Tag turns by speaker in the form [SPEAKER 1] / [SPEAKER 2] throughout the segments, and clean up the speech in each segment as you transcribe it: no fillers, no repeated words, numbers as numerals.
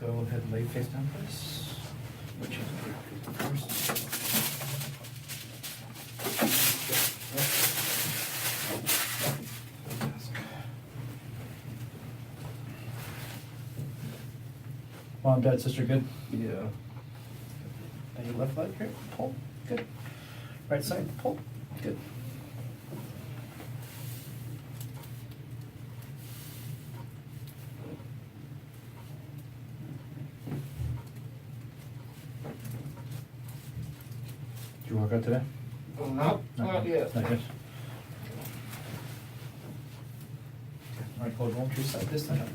[SPEAKER 1] go ahead and lay face down first. Which is first. Mom, Dad, sister, good?
[SPEAKER 2] Yeah.
[SPEAKER 1] Now your left leg here, pull, good. Right side, pull, good. Did you work out today?
[SPEAKER 2] No, not yet.
[SPEAKER 1] Not yet. All right, hold on to your side this time.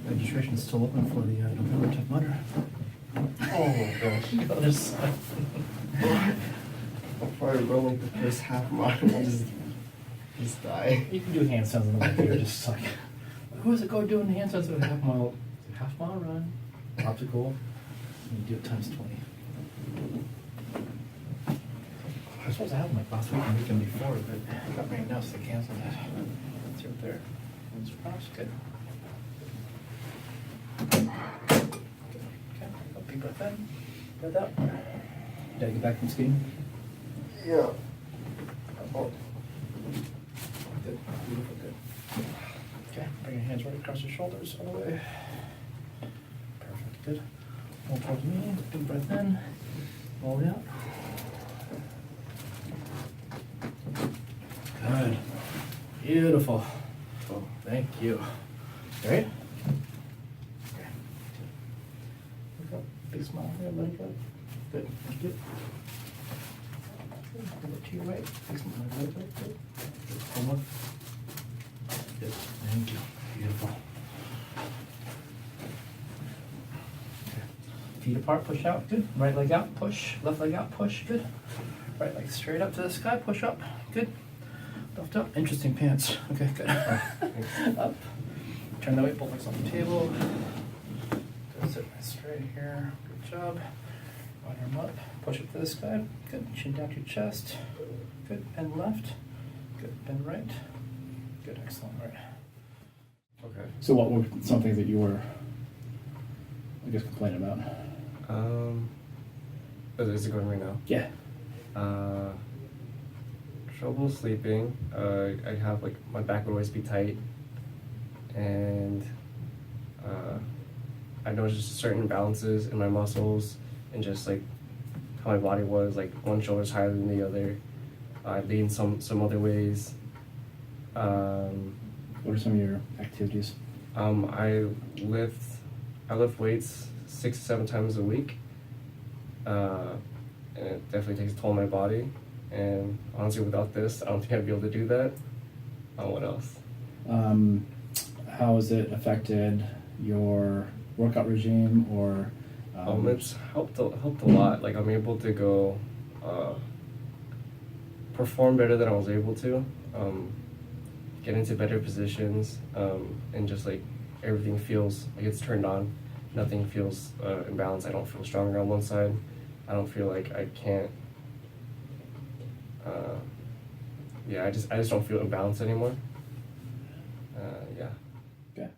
[SPEAKER 1] Registration is still open for the November Tough Mudder.
[SPEAKER 2] Oh my gosh.
[SPEAKER 1] The other side.
[SPEAKER 2] I'll probably run like the first half mile and just die.
[SPEAKER 1] You can do handstands on the way here, just like, who does it go doing handstands with a half mile run, obstacle, and you do it times 20. I was supposed to have them like last week and the weekend before, but it got rained out, so they canceled it. It's right there. It's across, good. Okay, go big breath in, breath out. Did I get back from skiing?
[SPEAKER 2] Yeah.
[SPEAKER 1] Oh. Good, beautiful, good. Okay, bring your hands right across your shoulders all the way. Perfect, good. Roll towards me, big breath in, roll it out. Good, beautiful. Oh, thank you. Great. Okay. Look up, big smile here, let it go. Good, thank you. Good, look to your right, big smile, let it go, good. Good, hold on. Good, thank you, beautiful. Okay. Feet apart, push out, good. Right leg out, push. Left leg out, push, good. Right leg straight up to the sky, push up, good. Left up, interesting pants. Okay, good. Up. Turn that way, both legs on the table. Good, sit nice straight here. Good job. Right arm up, push up to the sky. Good, chin down to your chest. Good, bend left. Good, bend right. Good, excellent, right.
[SPEAKER 2] Okay.
[SPEAKER 1] So what were some things that you were, I guess, complaining about?
[SPEAKER 2] Is it going right now?
[SPEAKER 1] Yeah.
[SPEAKER 2] Trouble sleeping. I have like my back would always be tight, and I noticed just certain imbalances in my muscles and just like how my body was. Like one shoulder's higher than the other. I lean some other ways.
[SPEAKER 1] What are some of your activities?
[SPEAKER 2] I lift weights 6 to 7 times a week, and it definitely takes a toll on my body. And honestly, without this, I don't think I'd be able to do that. What else?
[SPEAKER 1] How has it affected your workout regime or?
[SPEAKER 2] It's helped a lot. Like I'm able to go perform better than I was able to. Get into better positions, and just like everything feels like it's turned on. Nothing feels imbalanced. I don't feel stronger on one side. I don't feel like I can't. I just don't feel imbalanced anymore. Yeah.
[SPEAKER 1] Okay.